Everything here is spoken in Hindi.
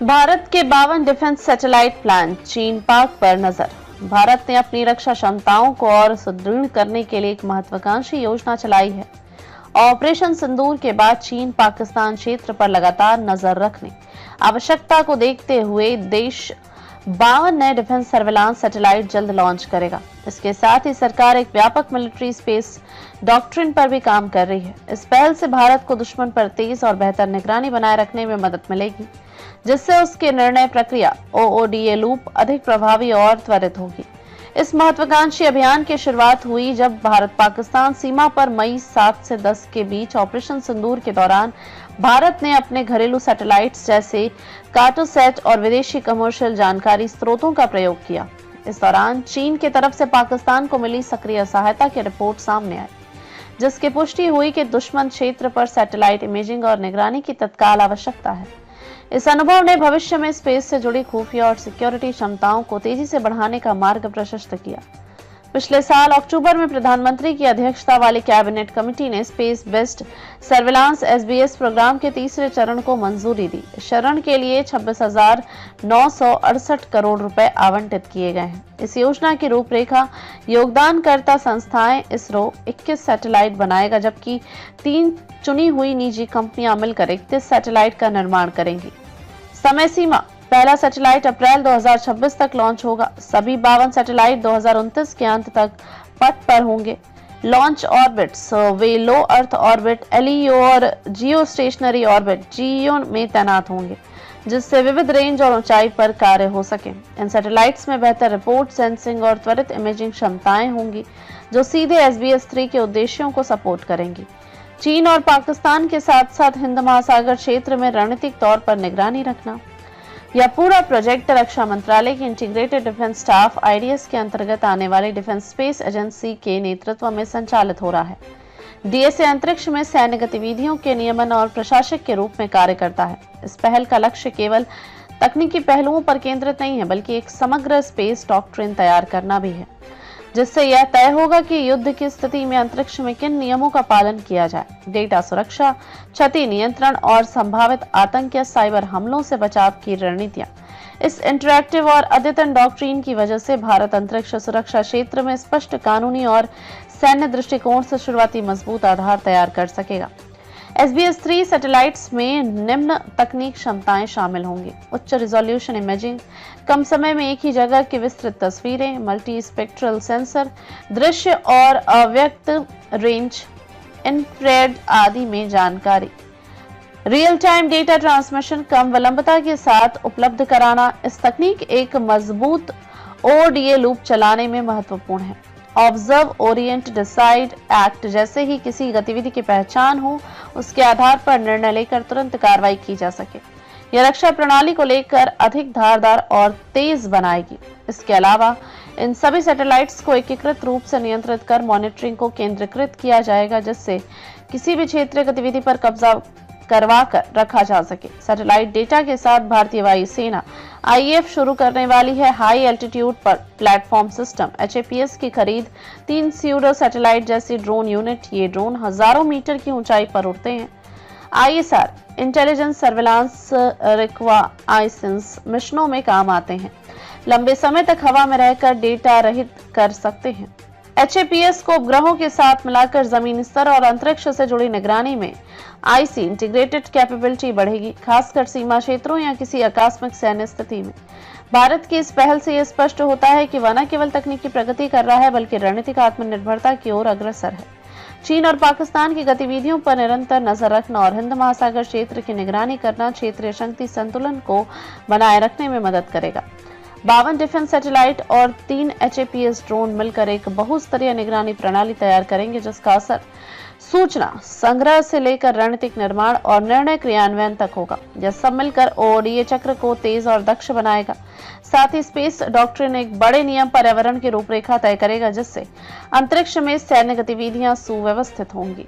भारत के 52 डिफेंस सैटेलाइट प्लान, चीन पाक पर नजर। भारत ने अपनी रक्षा क्षमताओं को और सुदृढ़ करने के लिए एक महत्वाकांक्षी योजना चलाई है। ऑपरेशन सिंदूर के बाद चीन पाकिस्तान क्षेत्र पर लगातार नजर रखने आवश्यकता को देखते हुए देश 52 नए डिफेंस सर्विलांस सैटेलाइट जल्द लॉन्च करेगा। इसके साथ ही सरकार एक व्यापक मिलिट्री स्पेस डॉक्ट्रिन पर भी काम कर रही है। इस पहल से भारत को दुश्मन पर तेज और बेहतर निगरानी बनाए रखने में मदद मिलेगी, जिससे उसके निर्णय प्रक्रिया OODA लूप अधिक प्रभावी और त्वरित होगी। इस महत्वाकांक्षी अभियान की शुरुआत हुई जब भारत पाकिस्तान सीमा पर मई 7 से 10 के बीच ऑपरेशन सिंदूर के दौरान भारत ने अपने घरेलू सैटेलाइट्स जैसे कार्टोसैट और विदेशी कमर्शियल जानकारी स्रोतों का प्रयोग किया। इस दौरान चीन की तरफ से पाकिस्तान को मिली सक्रिय सहायता की रिपोर्ट सामने आई, जिसकी पुष्टि हुई कि दुश्मन क्षेत्र पर सैटेलाइट इमेजिंग और निगरानी की तत्काल आवश्यकता है। इस अनुभव ने भविष्य में स्पेस से जुड़ी खुफिया और सिक्योरिटी क्षमताओं को तेजी से बढ़ाने का मार्ग प्रशस्त किया। पिछले साल अक्टूबर में प्रधानमंत्री की अध्यक्षता वाली कैबिनेट कमेटी ने space based surveillance SBS programme के तीसरे चरण को मंजूरी दी। इस चरण के लिए 26,968 करोड़ रुपए आवंटित किए गए हैं। इस योजना की रूपरेखा योगदानकर्ता संस्थाएं इसरो 21 सैटेलाइट बनाएगा, जबकि 3 चुनी हुई निजी कंपनियां मिलकर 31 सैटेलाइट का निर्माण करेंगी। समय सीमा: पहला सैटेलाइट अप्रैल 2026 तक लॉन्च होगा। सभी 52 सैटेलाइट 2029 के अंत तक पथ पर होंगे। लॉन्च ऑर्बिट्स: वे लो अर्थ ऑर्बिट LEO और जियो स्टेशनरी ऑर्बिट GEO में तैनात होंगे, जिससे विविध रेंज और ऊंचाई पर कार्य हो सके। इन सैटेलाइट्स में बेहतर रिपोर्ट सेंसिंग और त्वरित इमेजिंग क्षमताएं होंगी, जो सीधे SBS-3 के उद्देश्यों को सपोर्ट करेंगी। चीन और पाकिस्तान के साथ साथ हिंद महासागर क्षेत्र में रणनीतिक तौर पर निगरानी रखना। यह पूरा प्रोजेक्ट रक्षा मंत्रालय की इंटीग्रेटेड डिफेंस स्टाफ IDS के अंतर्गत आने वाली डिफेंस स्पेस एजेंसी के नेतृत्व में संचालित हो रहा है। DSA अंतरिक्ष में सैन्य गतिविधियों के नियमन और प्रशासक के रूप में कार्य करता है। इस पहल का लक्ष्य केवल तकनीकी पहलुओं पर केंद्रित नहीं है, बल्कि एक समग्र स्पेस डॉक्ट्रिन तैयार करना भी है, जिससे यह तय होगा कि युद्ध की स्थिति में अंतरिक्ष में किन नियमों का पालन किया जाए। डेटा सुरक्षा, क्षति नियंत्रण और संभावित आतंक या साइबर हमलों से बचाव की रणनीतियां। इस इंटरैक्टिव और अद्यतन डॉक्ट्रिन की वजह से भारत अंतरिक्ष सुरक्षा क्षेत्र में स्पष्ट कानूनी और सैन्य दृष्टिकोण से शुरुआती मजबूत आधार तैयार कर सकेगा। SBS-3 सैटेलाइट्स में निम्न तकनीक क्षमताएं शामिल होंगी: उच्च रिजोल्यूशन इमेजिंग, कम समय में एक ही जगह की विस्तृत तस्वीरें, मल्टी स्पेक्ट्रल सेंसर, दृश्य और अव्यक्त रेंज, इंफ्रारेड आदि में जानकारी, रियल टाइम डेटा ट्रांसमिशन कम विलंबता के साथ उपलब्ध कराना। इस तकनीक एक मजबूत OODA लूप चलाने में महत्वपूर्ण है। ऑब्जर्व, ओरिएंट, डिसाइड, एक्ट जैसे ही किसी गतिविधि की पहचान हो, उसके आधार पर निर्णय लेकर तुरंत कार्रवाई की जा सके। यह रक्षा प्रणाली को लेकर अधिक धारदार और तेज बनाएगी। इसके अलावा इन सभी सैटेलाइट्स को एकीकृत रूप से नियंत्रित कर मॉनिटरिंग को केंद्रीकृत किया जाएगा, जिससे किसी भी क्षेत्रीय गतिविधि पर कब्जा करवा कर रखा जा सके। सैटेलाइट डेटा के साथ भारतीय वायुसेना IAF शुरू करने वाली है हाई एल्टीट्यूड पर प्लेटफॉर्म सिस्टम HAPS की खरीद। 3 स्यूडो सैटेलाइट जैसी ड्रोन यूनिट, ये ड्रोन हजारों मीटर की ऊंचाई पर उड़ते हैं। ISR इंटेलिजेंस सर्विलांस रिकॉनाइसेंस मिशनों में काम आते हैं, लंबे समय तक हवा में रहकर डेटा रहित कर सकते हैं। HAPS को उपग्रहों के साथ मिलाकर जमीनी स्तर और अंतरिक्ष से जुड़ी निगरानी में IC इंटीग्रेटेड कैपेबिलिटी बढ़ेगी, खासकर सीमा क्षेत्रों या किसी आकस्मिक सैन्य स्थिति में। भारत की इस पहल से यह स्पष्ट होता है कि वह न केवल तकनीकी प्रगति कर रहा है, बल्कि रणनीतिक आत्मनिर्भरता की ओर अग्रसर है। चीन और पाकिस्तान की गतिविधियों पर निरंतर नजर रखना और हिंद महासागर क्षेत्र की निगरानी करना क्षेत्रीय शक्ति संतुलन को बनाए रखने में मदद करेगा। 52 डिफेंस सैटेलाइट और 3 HAPS ड्रोन मिलकर एक बहुस्तरीय निगरानी प्रणाली तैयार करेंगे, जिसका असर सूचना संग्रह से लेकर रणनीतिक निर्माण और निर्णय क्रियान्वयन तक होगा। यह सब मिलकर OODA चक्र को तेज और दक्ष बनाएगा। साथ ही स्पेस डॉक्ट्रिन एक बड़े नियम पर्यावरण की रूपरेखा तय करेगा, जिससे अंतरिक्ष में सैन्य गतिविधियां सुव्यवस्थित होंगी।